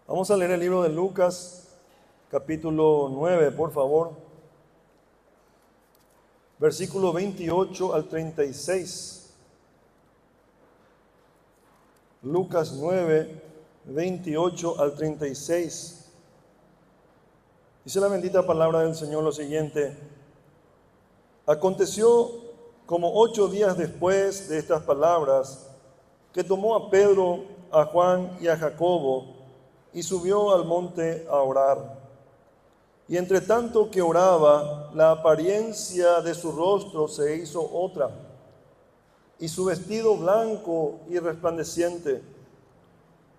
Vamos a leer el libro de Lucas, capítulo 9, por favor. Versículo 28 al 36. Lucas 9, 28 al 36. Dice la bendita palabra del Señor lo siguiente: Aconteció como 8 días después de estas palabras, que tomó a Pedro, a Juan y a Jacobo, y subió al monte a orar. Y entre tanto que oraba, la apariencia de su rostro se hizo otra, y su vestido blanco y resplandeciente.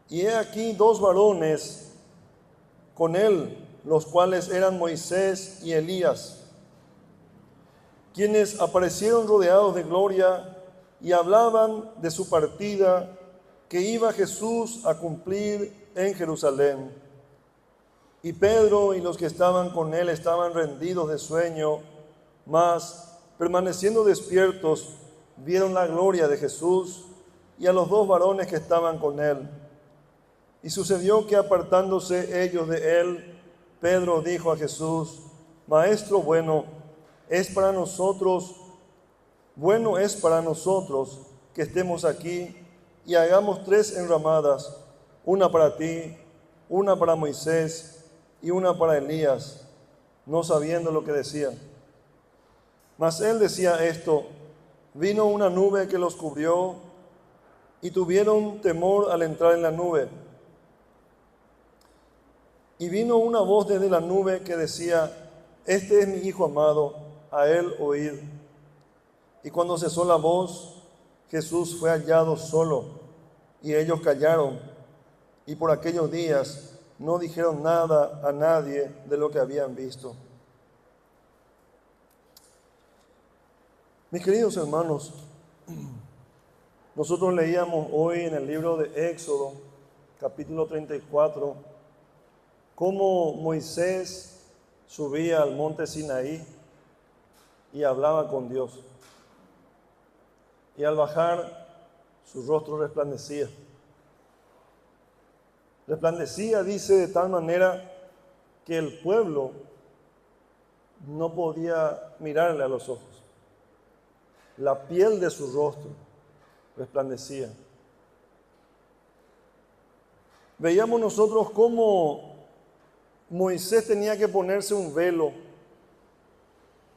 Y he aquí 2 varones con él, los cuales eran Moisés y Elías, quienes aparecieron rodeados de gloria y hablaban de su partida, que iba Jesús a cumplir en Jerusalén. Y Pedro y los que estaban con él estaban rendidos de sueño, mas permaneciendo despiertos vieron la gloria de Jesús y a los 2 varones que estaban con él. Y sucedió que apartándose ellos de él, Pedro dijo a Jesús: Maestro, bueno es para nosotros que estemos aquí y hagamos 3 enramadas, una para ti, una para Moisés y una para Elías, no sabiendo lo que decía. Mas él decía esto, vino una nube que los cubrió y tuvieron temor al entrar en la nube. Y vino una voz desde la nube que decía: Este es mi Hijo amado, a él oíd. Y cuando cesó la voz, Jesús fue hallado solo, y ellos callaron, y por aquellos días no dijeron nada a nadie de lo que habían visto. Mis queridos hermanos, nosotros leíamos hoy en el libro de Éxodo, capítulo 34, cómo Moisés subía al monte Sinaí y hablaba con Dios. Y al bajar, su rostro resplandecía. Resplandecía, dice, de tal manera que el pueblo no podía mirarle a los ojos. La piel de su rostro resplandecía. Veíamos nosotros cómo Moisés tenía que ponerse un velo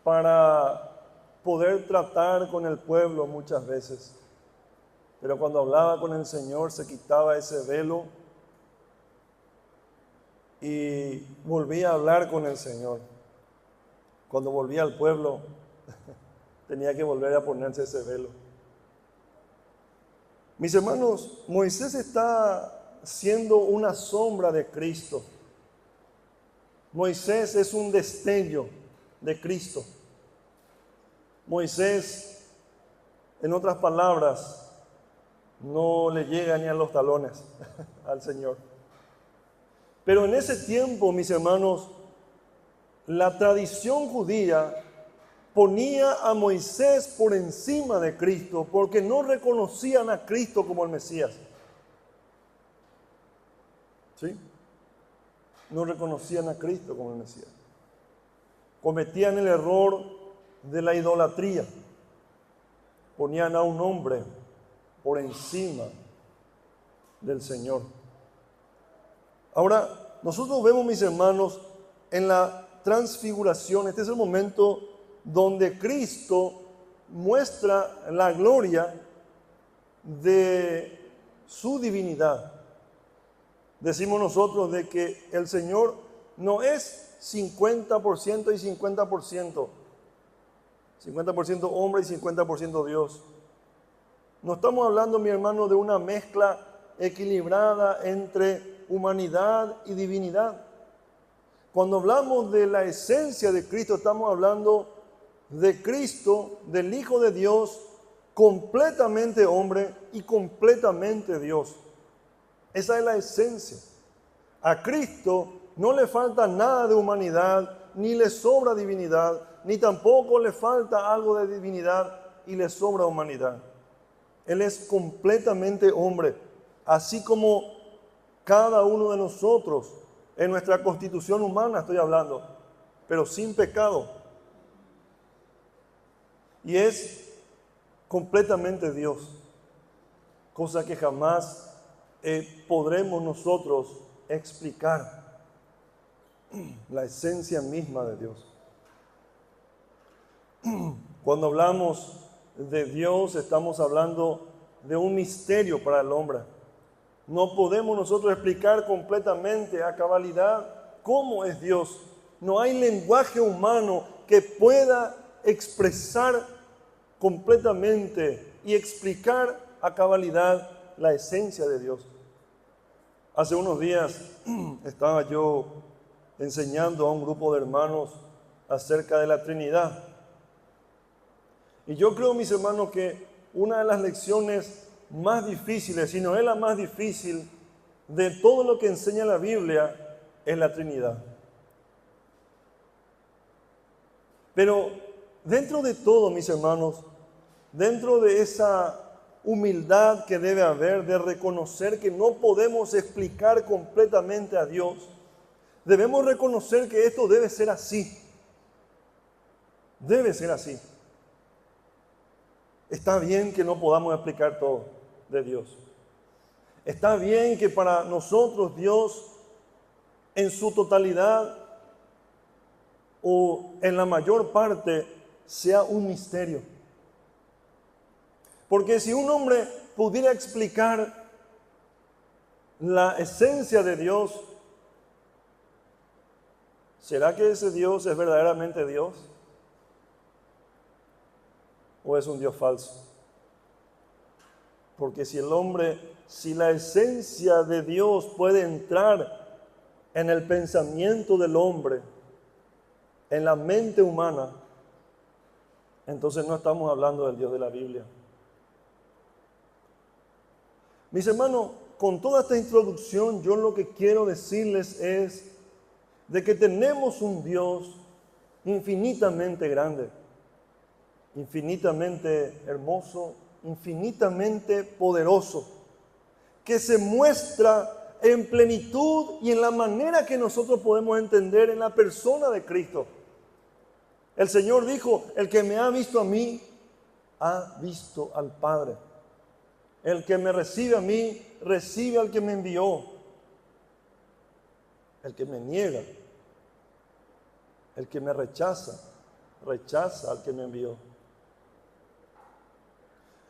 para poder tratar con el pueblo muchas veces. Pero cuando hablaba con el Señor se quitaba ese velo y volvía a hablar con el Señor. Cuando volvía al pueblo tenía que volver a ponerse ese velo. Mis hermanos, Moisés está siendo una sombra de Cristo. Moisés es un destello de Cristo. Moisés, en otras palabras, no le llega ni a los talones al Señor. Pero en ese tiempo, mis hermanos, la tradición judía ponía a Moisés por encima de Cristo porque no reconocían a Cristo como el Mesías. ¿Sí? No reconocían a Cristo como el Mesías. Cometían el error de la idolatría. Ponían a un hombre por encima del Señor. Ahora, nosotros vemos, mis hermanos, en la transfiguración, este es el momento donde Cristo muestra la gloria de su divinidad. Decimos nosotros de que el Señor no es 50% y 50%. 50% hombre y 50% Dios. No estamos hablando, mi hermano, de una mezcla equilibrada entre humanidad y divinidad. Cuando hablamos de la esencia de Cristo, estamos hablando de Cristo, del Hijo de Dios, completamente hombre y completamente Dios. Esa es la esencia. A Cristo no le falta nada de humanidad, ni le sobra divinidad, ni tampoco le falta algo de divinidad y le sobra humanidad. Él es completamente hombre, así como cada uno de nosotros, en nuestra constitución humana estoy hablando, pero sin pecado. Y es completamente Dios, cosa que jamás podremos nosotros explicar la esencia misma de Dios. Cuando hablamos de Dios, estamos hablando de un misterio para el hombre. No podemos nosotros explicar completamente a cabalidad cómo es Dios. No hay lenguaje humano que pueda expresar completamente y explicar a cabalidad la esencia de Dios. Hace unos días estaba yo enseñando a un grupo de hermanos acerca de la Trinidad. Y yo creo, mis hermanos, que una de las lecciones más difíciles, si no es la más difícil de todo lo que enseña la Biblia, es la Trinidad. Pero dentro de todo, mis hermanos, dentro de esa humildad que debe haber de reconocer que no podemos explicar completamente a Dios, debemos reconocer que esto debe ser así. Debe ser así. Está bien que no podamos explicar todo de Dios. Está bien que para nosotros Dios en su totalidad o en la mayor parte sea un misterio. Porque si un hombre pudiera explicar la esencia de Dios, ¿será que ese Dios es verdaderamente Dios? ¿O es un Dios falso? Porque si la esencia de Dios puede entrar en el pensamiento del hombre, en la mente humana, entonces no estamos hablando del Dios de la Biblia. Mis hermanos, con toda esta introducción, yo lo que quiero decirles es de que tenemos un Dios infinitamente grande, infinitamente hermoso, infinitamente poderoso, que se muestra en plenitud y en la manera que nosotros podemos entender en la persona de Cristo. El Señor dijo: el que me ha visto a mí, ha visto al Padre. El que me recibe a mí, recibe al que me envió. El que me niega, el que me rechaza, rechaza al que me envió.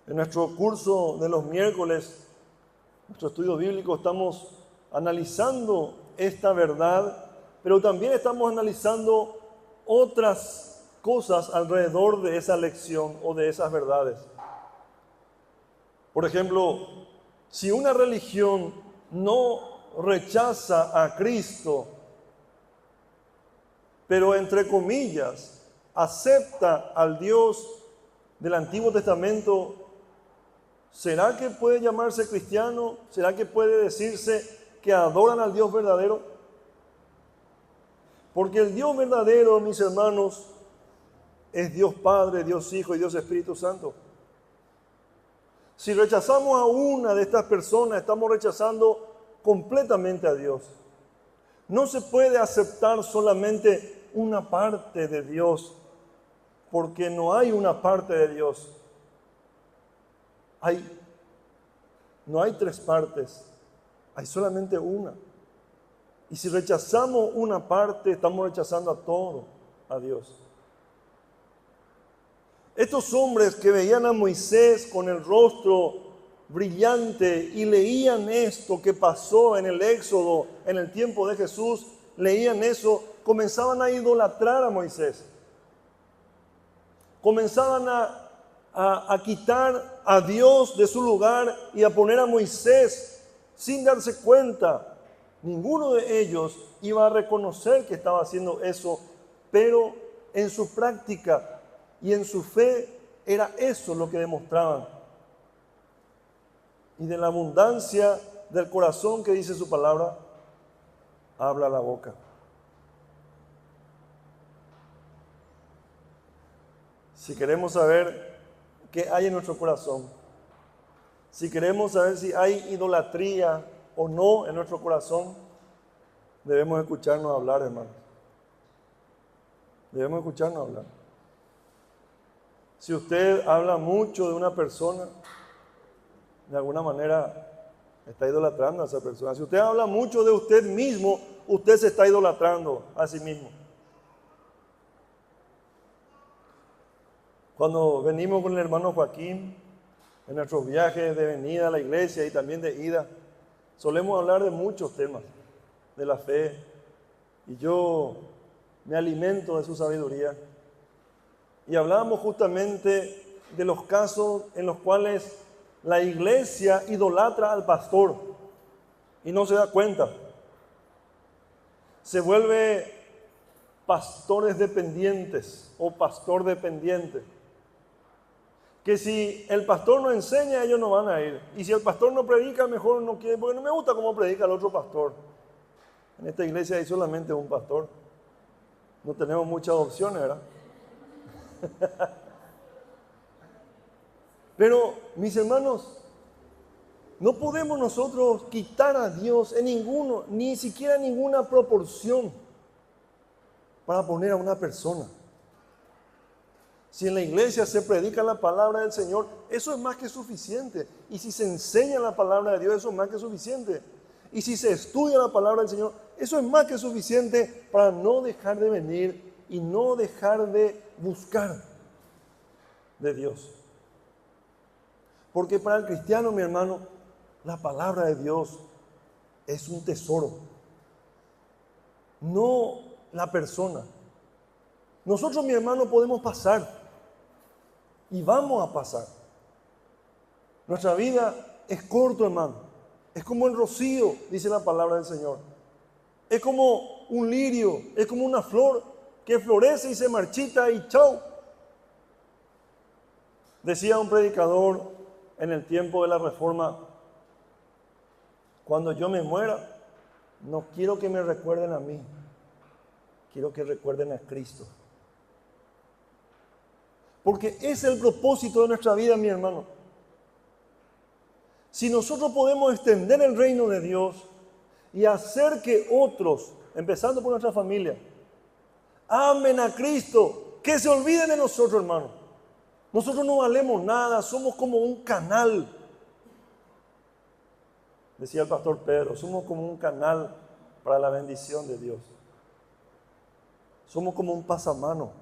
En nuestro curso de los miércoles, nuestro estudio bíblico, estamos analizando esta verdad, pero también estamos analizando otras cosas alrededor de esa lección o de esas verdades. Por ejemplo, si una religión no rechaza a Cristo, pero entre comillas acepta al Dios del Antiguo Testamento, ¿será que puede llamarse cristiano? ¿Será que puede decirse que adoran al Dios verdadero? Porque el Dios verdadero, mis hermanos, es Dios Padre, Dios Hijo y Dios Espíritu Santo. Si rechazamos a una de estas personas, estamos rechazando completamente a Dios. No se puede aceptar solamente una parte de Dios, porque no hay una parte de Dios. No hay tres partes, hay solamente una. Y si rechazamos una parte, estamos rechazando a todo, a Dios. Estos hombres que veían a Moisés con el rostro brillante y leían esto que pasó en el Éxodo, en el tiempo de Jesús, leían eso, comenzaban a idolatrar a Moisés. Comenzaban a quitar a Dios de su lugar y a poner a Moisés sin darse cuenta Ninguno de ellos iba a reconocer que estaba haciendo eso, pero en su práctica y en su fe era eso lo que demostraban. Y de la abundancia del corazón que dice su palabra, habla la boca. Si queremos saber qué hay en nuestro corazón, si queremos saber si hay idolatría o no en nuestro corazón, debemos escucharnos hablar, hermanos. Debemos escucharnos hablar. Si usted habla mucho de una persona, de alguna manera está idolatrando a esa persona. Si usted habla mucho de usted mismo, usted se está idolatrando a sí mismo. Cuando venimos con el hermano Joaquín, en nuestros viajes de venida a la iglesia y también de ida, solemos hablar de muchos temas, de la fe, y yo me alimento de su sabiduría. Y hablábamos justamente de los casos en los cuales la iglesia idolatra al pastor y no se da cuenta. Se vuelve pastores dependientes o pastor dependiente. Que si el pastor no enseña, ellos no van a ir. Y si el pastor no predica, mejor no quiere, porque no me gusta cómo predica el otro pastor. En esta iglesia hay solamente un pastor. No tenemos muchas opciones, ¿verdad? Pero, mis hermanos, no podemos nosotros quitar a Dios en ninguno, ni siquiera ninguna proporción para poner a una persona. Si en la iglesia se predica la palabra del Señor, eso es más que suficiente. Y si se enseña la palabra de Dios, eso es más que suficiente. Y si se estudia la palabra del Señor, eso es más que suficiente para no dejar de venir y no dejar de buscar de Dios. Porque para el cristiano, mi hermano, la palabra de Dios es un tesoro, no la persona. Nosotros, mi hermano, podemos pasar y vamos a pasar. Nuestra vida es corta, hermano. Es como el rocío, dice la palabra del Señor. Es como un lirio, es como una flor que florece y se marchita y chau. Decía un predicador en el tiempo de la Reforma: cuando yo me muera, no quiero que me recuerden a mí, quiero que recuerden a Cristo. Porque ese es el propósito de nuestra vida, mi hermano. Si nosotros podemos extender el reino de Dios y hacer que otros, empezando por nuestra familia, amen a Cristo, que se olviden de nosotros, hermano. Nosotros no valemos nada, somos como un canal. Decía el pastor Pedro, somos como un canal para la bendición de Dios. Somos como un pasamano.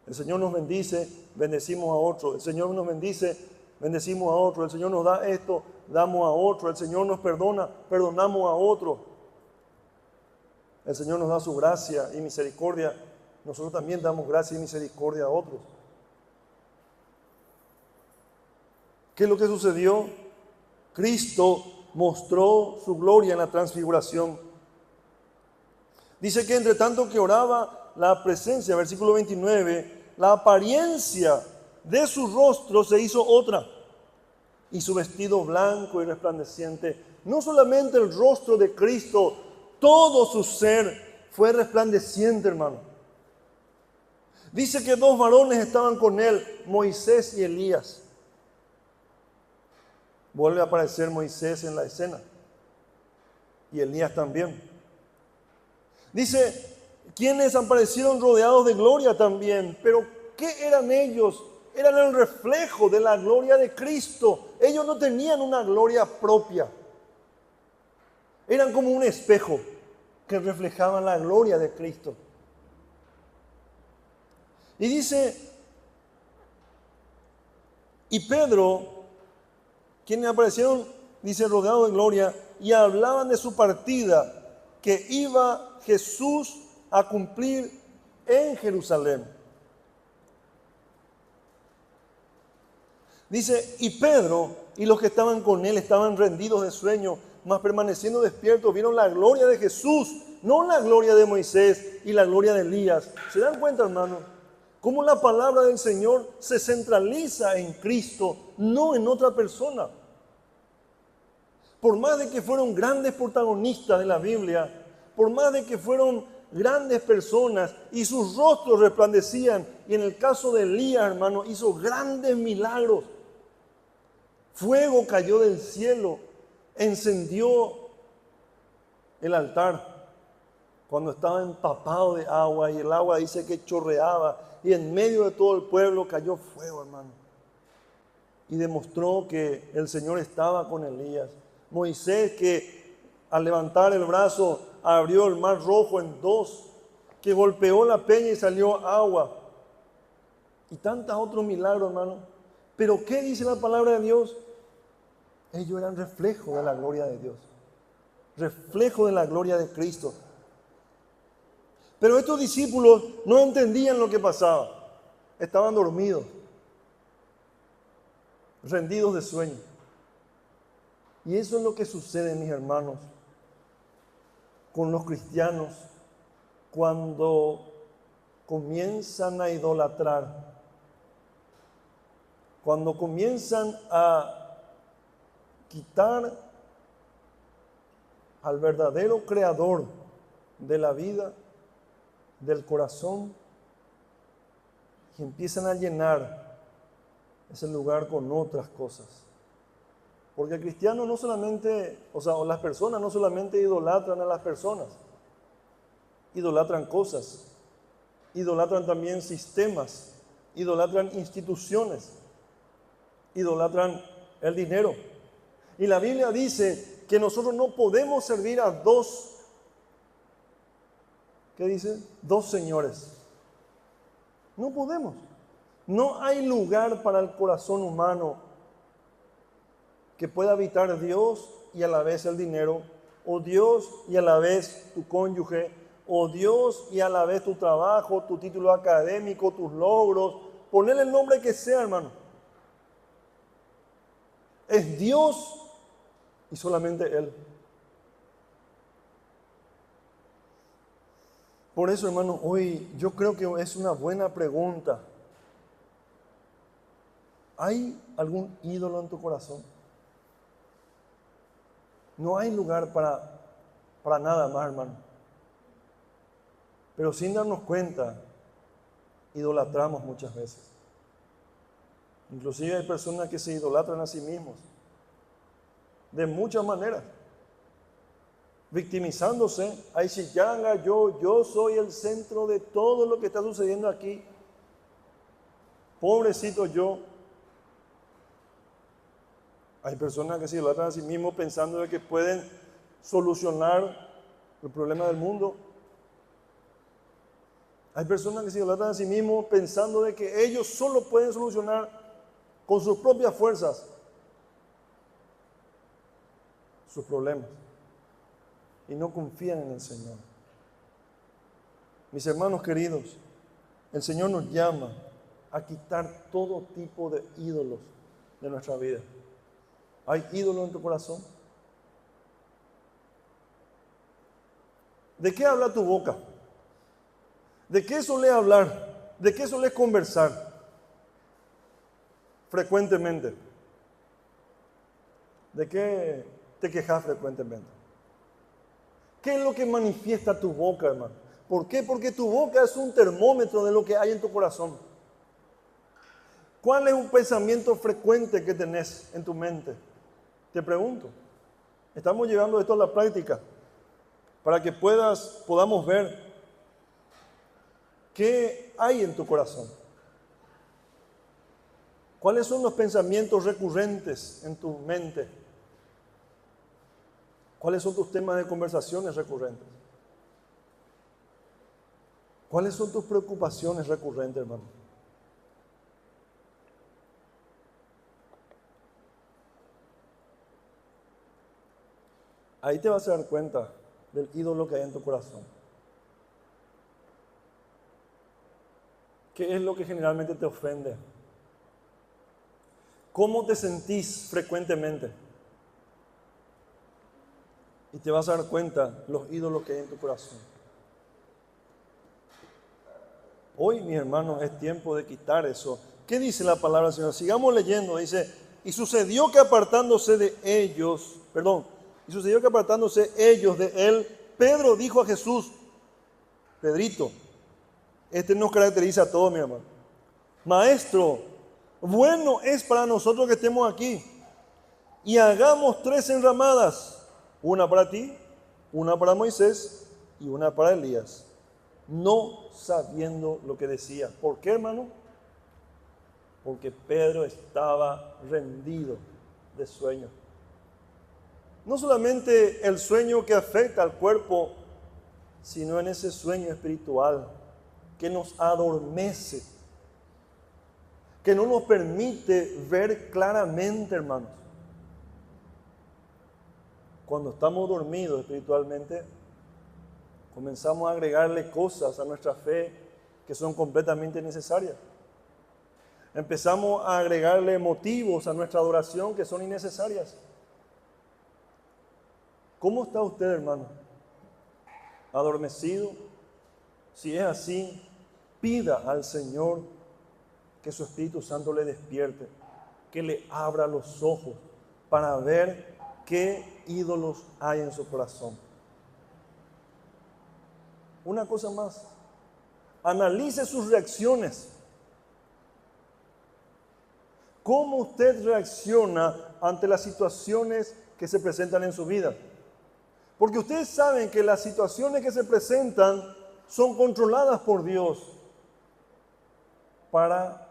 El Señor nos bendice, bendecimos a otro. El Señor nos bendice, bendecimos a otro. El Señor nos da esto, damos a otro. El Señor nos perdona, perdonamos a otro. El Señor nos da su gracia y misericordia. Nosotros también damos gracia y misericordia a otros. ¿Qué es lo que sucedió? Cristo mostró su gloria en la transfiguración. Dice que entre tanto que oraba, la presencia, versículo 29, la apariencia de su rostro se hizo otra, y su vestido blanco y resplandeciente. No solamente el rostro de Cristo, todo su ser fue resplandeciente, hermano. Dice que dos varones estaban con él, Moisés y Elías. Vuelve a aparecer Moisés en la escena, y Elías también. Dice, quienes aparecieron rodeados de gloria también. Pero ¿qué eran ellos? Eran el reflejo de la gloria de Cristo. Ellos no tenían una gloria propia. Eran como un espejo que reflejaban la gloria de Cristo. Y dice, y Pedro, quienes aparecieron, dice, rodeados de gloria, y hablaban de su partida, que iba Jesús a cumplir en Jerusalén. Dice, y Pedro y los que estaban con él estaban rendidos de sueño, mas permaneciendo despiertos vieron la gloria de Jesús, no la gloria de Moisés y la gloria de Elías. ¿Se dan cuenta, hermanos? Cómo la palabra del Señor se centraliza en Cristo, no en otra persona. Por más de que fueron grandes protagonistas de la Biblia, por más de que fueron grandes personas y sus rostros resplandecían, y en el caso de Elías, hermano, hizo grandes milagros. Fuego cayó del cielo, encendió el altar cuando estaba empapado de agua, y el agua dice que chorreaba, y en medio de todo el pueblo cayó fuego, hermano. Y demostró que el Señor estaba con Elías. Moisés, que al levantar el brazo abrió el mar rojo en dos, que golpeó la peña y salió agua. Y tantos otros milagros, hermano. Pero ¿qué dice la palabra de Dios? Ellos eran reflejo de la gloria de Dios, reflejo de la gloria de Cristo. Pero estos discípulos no entendían lo que pasaba. Estaban dormidos, rendidos de sueño. Y eso es lo que sucede, mis hermanos, con los cristianos cuando comienzan a idolatrar, cuando comienzan a quitar al verdadero creador de la vida, del corazón, y empiezan a llenar ese lugar con otras cosas. Porque el cristiano no solamente, o las personas no solamente idolatran a las personas, idolatran cosas, idolatran también sistemas, idolatran instituciones, idolatran el dinero. Y la Biblia dice que nosotros no podemos servir a dos, ¿qué dice? Dos señores. No podemos. No hay lugar para el corazón humano que pueda habitar Dios y a la vez el dinero, o Dios y a la vez tu cónyuge, o Dios y a la vez tu trabajo, tu título académico, tus logros. Ponle el nombre que sea, hermano. Es Dios y solamente Él. Por eso, hermano, hoy yo creo que es una buena pregunta. ¿Hay algún ídolo en tu corazón? No hay lugar para nada más, hermano. Pero sin darnos cuenta, idolatramos muchas veces. Inclusive hay personas que se idolatran a sí mismos. De muchas maneras. Victimizándose. Ay, si yanga, yo soy el centro de todo lo que está sucediendo aquí. Pobrecito yo. Hay personas que se idolatran a sí mismos pensando de que pueden solucionar el problema del mundo. Hay personas que se idolatran a sí mismos pensando de que ellos solo pueden solucionar con sus propias fuerzas sus problemas y no confían en el Señor. Mis hermanos queridos, el Señor nos llama a quitar todo tipo de ídolos de nuestra vida. ¿Hay ídolos en tu corazón? ¿De qué habla tu boca? ¿De qué sueles hablar? ¿De qué sueles conversar frecuentemente? ¿De qué te quejas frecuentemente? ¿Qué es lo que manifiesta tu boca, hermano? ¿Por qué? Porque tu boca es un termómetro de lo que hay en tu corazón. ¿Cuál es un pensamiento frecuente que tenés en tu mente? Te pregunto. Estamos llevando esto a la práctica para que podamos ver qué hay en tu corazón. ¿Cuáles son los pensamientos recurrentes en tu mente? ¿Cuáles son tus temas de conversaciones recurrentes? ¿Cuáles son tus preocupaciones recurrentes, hermano? Ahí te vas a dar cuenta del ídolo que hay en tu corazón. ¿Qué es lo que generalmente te ofende? ¿Cómo te sentís frecuentemente? y te vas a dar cuenta los ídolos que hay en tu corazón. Hoy, mis hermanos, es tiempo de quitar eso. ¿Qué dice la palabra del Señor? Sigamos leyendo. Dice, y sucedió que apartándose ellos de él, Pedro dijo a Jesús, Pedrito, este nos caracteriza a todos, mi hermano. Maestro, bueno es para nosotros que estemos aquí y hagamos 3 enramadas, una para ti, una para Moisés y una para Elías. No sabiendo lo que decía. ¿Por qué, hermano? Porque Pedro estaba rendido de sueño. No solamente el sueño que afecta al cuerpo, sino en ese sueño espiritual que nos adormece, que no nos permite ver claramente, hermanos. Cuando estamos dormidos espiritualmente, comenzamos a agregarle cosas a nuestra fe que son completamente necesarias. Empezamos a agregarle motivos a nuestra adoración que son innecesarias. ¿Cómo está usted, hermano? ¿Adormecido? Si es así, pida al Señor que su Espíritu Santo le despierte, que le abra los ojos para ver qué ídolos hay en su corazón. Una cosa más, analice sus reacciones. ¿Cómo usted reacciona ante las situaciones que se presentan en su vida? Porque ustedes saben que las situaciones que se presentan son controladas por Dios para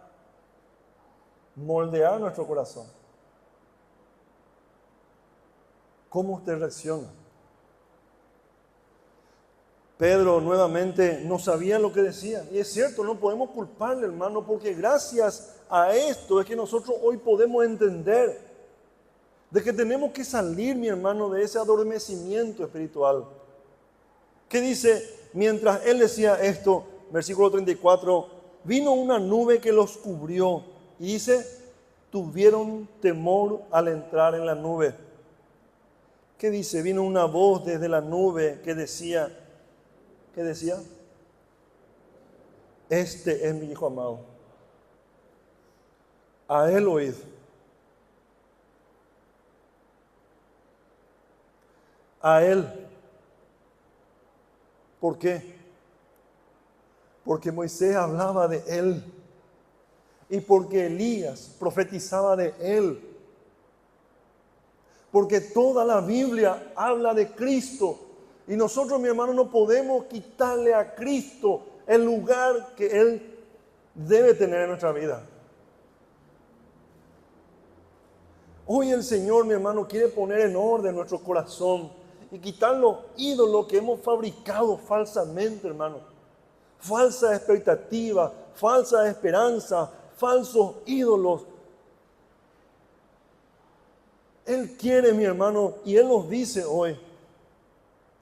moldear nuestro corazón. ¿Cómo usted reacciona? Pedro nuevamente no sabía lo que decía. Y es cierto, no podemos culparle, hermano, porque gracias a esto es que nosotros hoy podemos entender de que tenemos que salir, mi hermano, de ese adormecimiento espiritual. ¿Qué dice? Mientras él decía esto, versículo 34, vino una nube que los cubrió. Y dice, tuvieron temor al entrar en la nube. ¿Qué dice? Vino una voz desde la nube que decía, ¿qué decía? Este es mi Hijo amado. A él oíd. A él. ¿Por qué? Porque Moisés hablaba de él. Y porque Elías profetizaba de él. Porque toda la Biblia habla de Cristo. Y nosotros, mi hermano, no podemos quitarle a Cristo el lugar que Él debe tener en nuestra vida. Hoy el Señor, mi hermano, quiere poner en orden nuestro corazón y quitar los ídolos que hemos fabricado falsamente, hermano. Falsa expectativa, falsa esperanza, falsos ídolos. Él quiere, mi hermano, y Él nos dice hoy,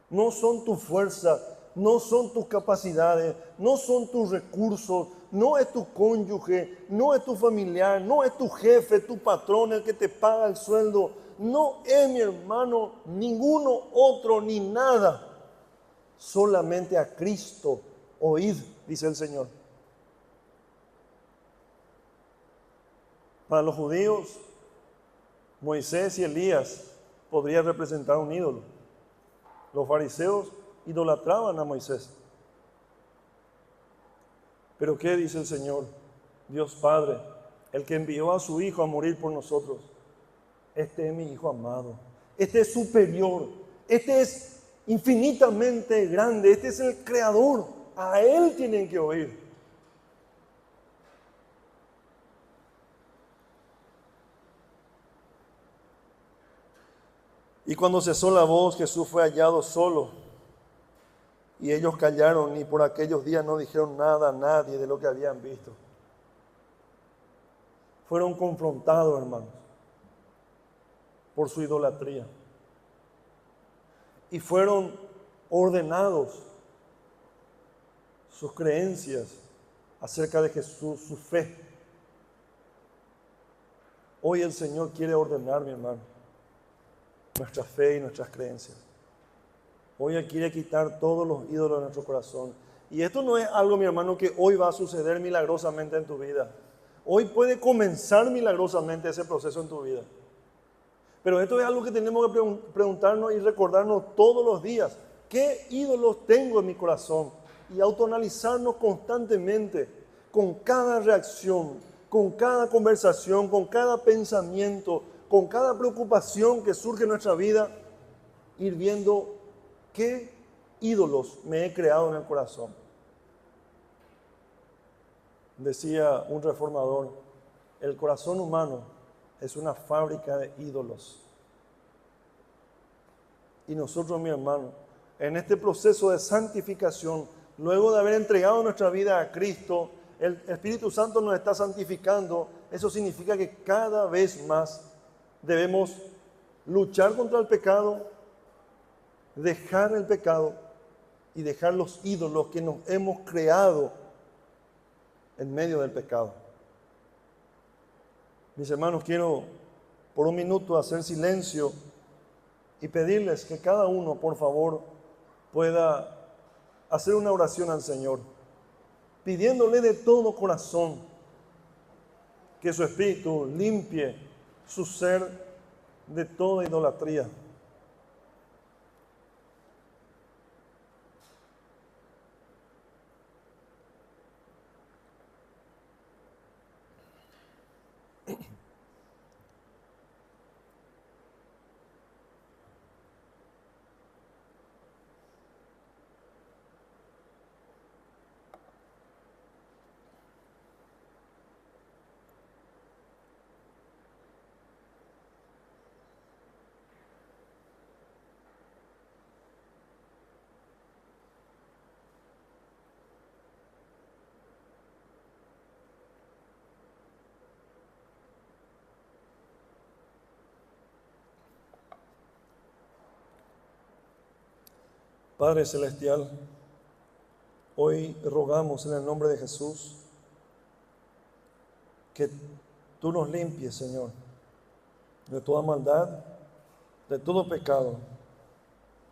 no son tu fuerza, no son tus capacidades, no son tus recursos, no es tu cónyuge, no es tu familiar, no es tu jefe, tu patrón el que te paga el sueldo. No es, mi hermano, ninguno otro ni nada. Solamente a Cristo oíd, dice el Señor. Para los judíos, Moisés y Elías podrían representar un ídolo. Los fariseos idolatraban a Moisés. Pero ¿qué dice el Señor? Dios Padre, el que envió a su Hijo a morir por nosotros. Este es mi Hijo amado. Este es superior. Este es infinitamente grande. Este es el Creador. A Él tienen que oír. Y cuando cesó la voz, Jesús fue hallado solo. Y ellos callaron y por aquellos días no dijeron nada a nadie de lo que habían visto. Fueron confrontados, hermanos, por su idolatría. Y fueron ordenados sus creencias acerca de Jesús, su fe. Hoy el Señor quiere ordenar, mi hermano, nuestra fe y nuestras creencias. Hoy Él quiere quitar todos los ídolos de nuestro corazón. Y esto no es algo, mi hermano, que hoy va a suceder milagrosamente en tu vida. Hoy puede comenzar milagrosamente ese proceso en tu vida. Pero esto es algo que tenemos que preguntarnos y recordarnos todos los días. ¿Qué ídolos tengo en mi corazón? Y autoanalizarnos constantemente con cada reacción, con cada conversación, con cada pensamiento, con cada preocupación que surge en nuestra vida, ir viendo qué ídolos me he creado en el corazón. Decía un reformador, el corazón humano es una fábrica de ídolos. Y nosotros, mi hermano, en este proceso de santificación, luego de haber entregado nuestra vida a Cristo, el Espíritu Santo nos está santificando. Eso significa que cada vez más debemos luchar contra el pecado, dejar el pecado y dejar los ídolos que nos hemos creado en medio del pecado. Mis hermanos, quiero por un minuto hacer silencio y pedirles que cada uno, por favor, pueda hacer una oración al Señor, pidiéndole de todo corazón que su Espíritu limpie su ser de toda idolatría. Padre Celestial, hoy rogamos en el nombre de Jesús que tú nos limpies, Señor, de toda maldad, de todo pecado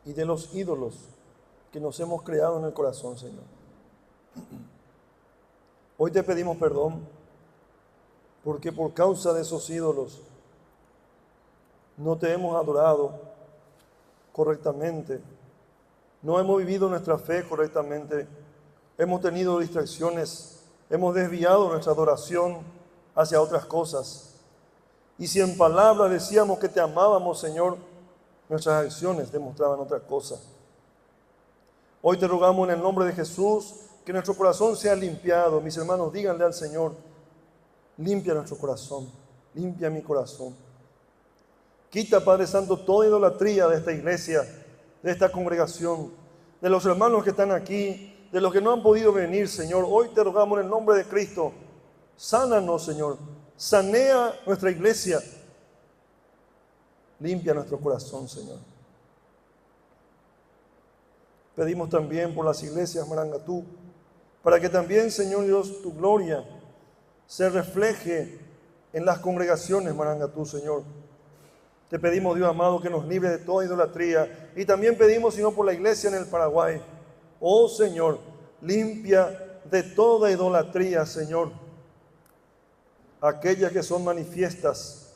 y de los ídolos que nos hemos creado en el corazón, Señor. Hoy te pedimos perdón porque por causa de esos ídolos no te hemos adorado correctamente. No hemos vivido nuestra fe correctamente, hemos tenido distracciones, hemos desviado nuestra adoración hacia otras cosas. Y si en palabras decíamos que te amábamos, Señor, nuestras acciones demostraban otra cosa. Hoy te rogamos en el nombre de Jesús que nuestro corazón sea limpiado. Mis hermanos, díganle al Señor, limpia nuestro corazón, limpia mi corazón. Quita, Padre Santo, toda idolatría de esta iglesia, de esta congregación, de los hermanos que están aquí, de los que no han podido venir, Señor. Hoy te rogamos en el nombre de Cristo, sánanos, Señor, sanea nuestra iglesia, limpia nuestro corazón, Señor. Pedimos también por las iglesias Marangatú, para que también, Señor Dios, tu gloria se refleje en las congregaciones Marangatú, Señor. Te pedimos, Dios amado, que nos libre de toda idolatría. Y también pedimos, Señor, por la iglesia en el Paraguay. Oh, Señor, limpia de toda idolatría, Señor. Aquellas que son manifiestas,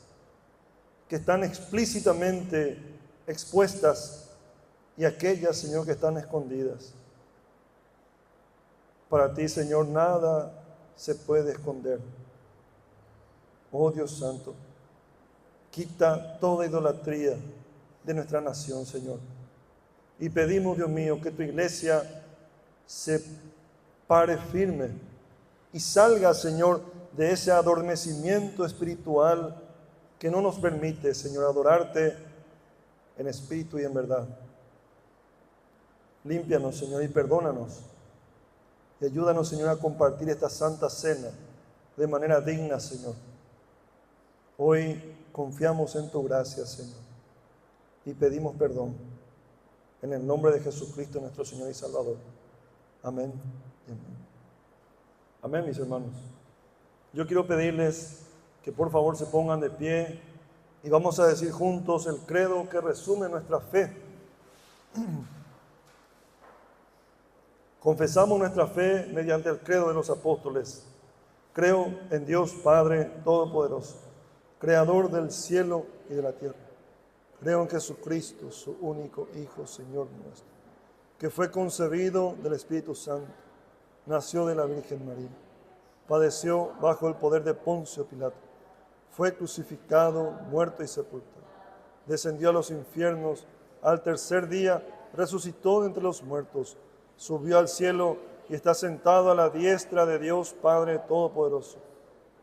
que están explícitamente expuestas, y aquellas, Señor, que están escondidas. Para ti, Señor, nada se puede esconder. Oh, Dios Santo, quita toda idolatría de nuestra nación, Señor. Y pedimos, Dios mío, que tu iglesia se pare firme y salga, Señor, de ese adormecimiento espiritual que no nos permite, Señor, adorarte en espíritu y en verdad. Límpianos, Señor, y perdónanos. Y ayúdanos, Señor, a compartir esta santa cena de manera digna, Señor. Hoy confiamos en tu gracia, Señor, y pedimos perdón en el nombre de Jesucristo, nuestro Señor y Salvador. Amén y amén. Amén, mis hermanos. Yo quiero pedirles que por favor se pongan de pie y vamos a decir juntos el credo que resume nuestra fe. Confesamos nuestra fe mediante el credo de los apóstoles. Creo en Dios Padre Todopoderoso, Creador del cielo y de la tierra. Creo en Jesucristo, su único Hijo, Señor nuestro, que fue concebido del Espíritu Santo, nació de la Virgen María, padeció bajo el poder de Poncio Pilato, fue crucificado, muerto y sepultado, descendió a los infiernos, al tercer día resucitó de entre los muertos, subió al cielo y está sentado a la diestra de Dios Padre Todopoderoso.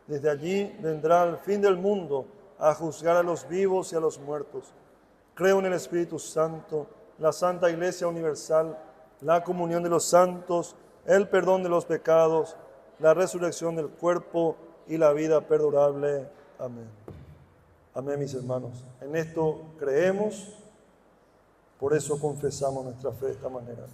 Desde allí vendrá al fin del mundo a juzgar a los vivos y a los muertos. Creo en el Espíritu Santo, la Santa Iglesia Universal, la comunión de los santos, el perdón de los pecados, la resurrección del cuerpo y la vida perdurable. Amén. Amén, mis hermanos. En esto creemos, por eso confesamos nuestra fe de esta manera.